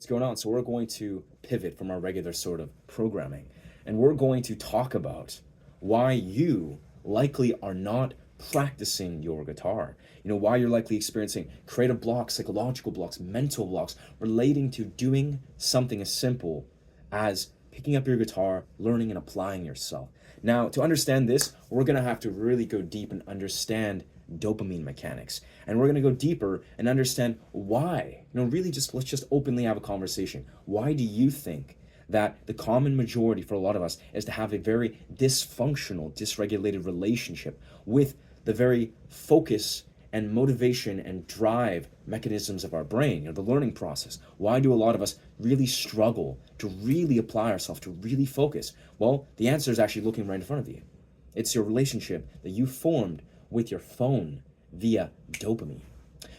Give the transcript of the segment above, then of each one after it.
What's going on? So we're going to pivot from our regular sort of programming, and we're going to talk about why you likely are not practicing your guitar. Why you're likely experiencing creative blocks, psychological blocks, mental blocks relating to doing something as simple as picking up your guitar, learning and applying yourself. Now, to understand this, we're going to have to really go deep and understand dopamine mechanics. And we're going to go deeper and understand why. Really just let's just openly have a conversation. Why do you think that the common majority for a lot of us is to have a very dysfunctional, dysregulated relationship with the very focus and motivation and drive mechanisms of our brain, the learning process? Why do a lot of us really struggle to really apply ourselves, to really focus? Well, the answer is actually looking right in front of you. It's your relationship that you formed with your phone via dopamine.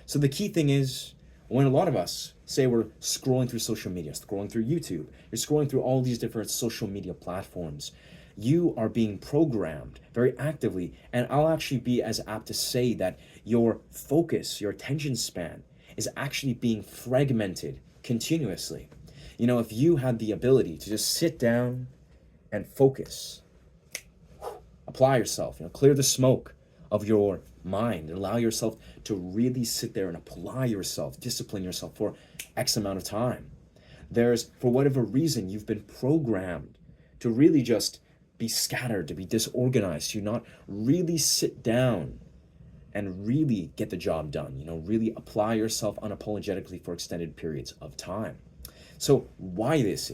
So the key thing is, when a lot of us say we're scrolling through social media, scrolling through YouTube, you're scrolling through all these different social media platforms, you are being programmed very actively, and I'll actually be as apt to say that your focus, your attention span is actually being fragmented continuously. If you had the ability to just sit down and focus, apply yourself, clear the smoke of your mind and allow yourself to really sit there and apply yourself, discipline yourself for X amount of time. For whatever reason, you've been programmed to really just be scattered, to be disorganized, to not really sit down and really get the job done, really apply yourself unapologetically for extended periods of time. So why is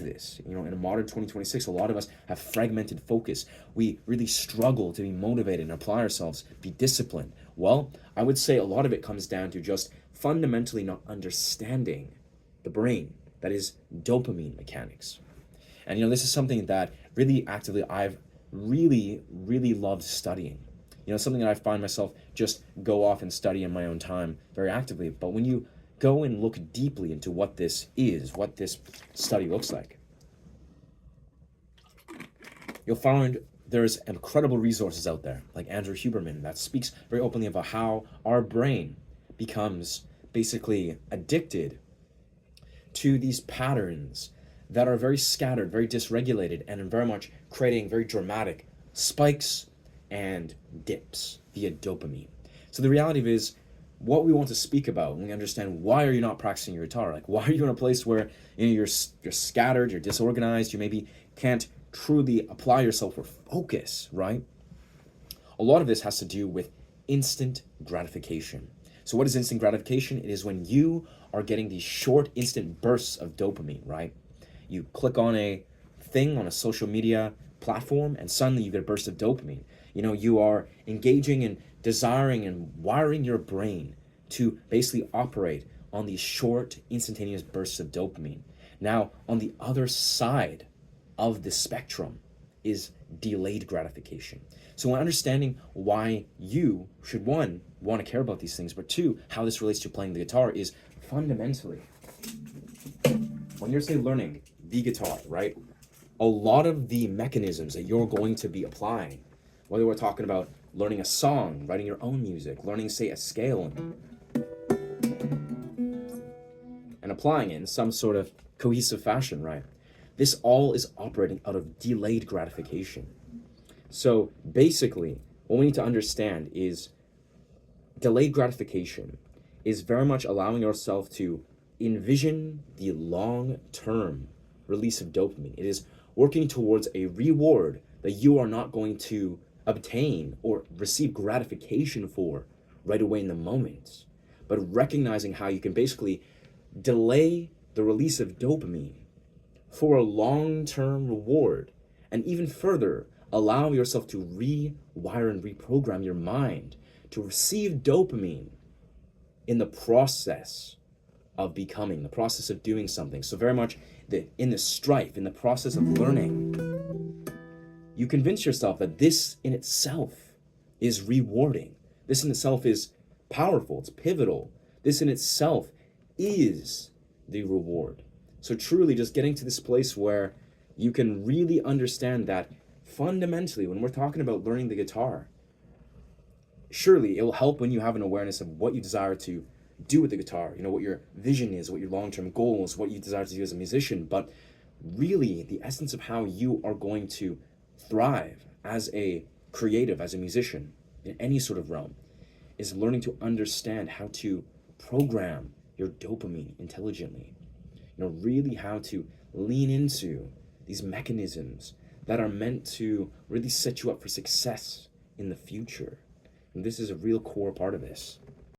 this? In a modern 2026, a lot of us have fragmented focus. We really struggle to be motivated and apply ourselves, be disciplined. Well, I would say a lot of it comes down to just fundamentally not understanding the brain, that is dopamine mechanics. And this is something that really actively I've really, really loved studying. Something that I find myself just go off and study in my own time very actively. But when you go and look deeply into what this is, what this study looks like, you'll find there's incredible resources out there, like Andrew Huberman, that speaks very openly about how our brain becomes basically addicted to these patterns that are very scattered, very dysregulated, and very much creating very dramatic spikes and dips via dopamine. So the reality is, what we want to speak about when we understand why are you not practicing your guitar, like why are you in a place where you're scattered, you're disorganized, you maybe can't truly apply yourself for focus, right? A lot of this has to do with instant gratification. So what is instant gratification? It is when you are getting these short instant bursts of dopamine, right? You click on a thing on a social media platform and suddenly you get a burst of dopamine. You are engaging and desiring and wiring your brain to basically operate on these short, instantaneous bursts of dopamine. Now, on the other side of the spectrum is delayed gratification. So when understanding why you should, one, want to care about these things, but two, how this relates to playing the guitar is fundamentally, when you're, say, learning the guitar, right? A lot of the mechanisms that you're going to be applying, whether we're talking about learning a song, writing your own music, learning, say, a scale, and applying it in some sort of cohesive fashion, right? This all is operating out of delayed gratification. So basically, what we need to understand is delayed gratification is very much allowing yourself to envision the long-term release of dopamine. It is working towards a reward that you are not going to obtain or receive gratification for right away in the moment, but recognizing how you can basically delay the release of dopamine for a long-term reward, and even further, allow yourself to rewire and reprogram your mind to receive dopamine in the process of becoming, the process of doing something. So very much in the strife, in the process of learning, you convince yourself that this in itself is rewarding. This in itself is powerful, it's pivotal. This in itself is the reward. So truly just getting to this place where you can really understand that fundamentally, when we're talking about learning the guitar, surely it will help when you have an awareness of what you desire to do with the guitar, what your vision is, what your long-term goals, what you desire to do as a musician, but really the essence of how you are going to thrive as a creative, as a musician in any sort of realm, is learning to understand how to program your dopamine intelligently. Really how to lean into these mechanisms that are meant to really set you up for success in the future. And this is a real core part of this.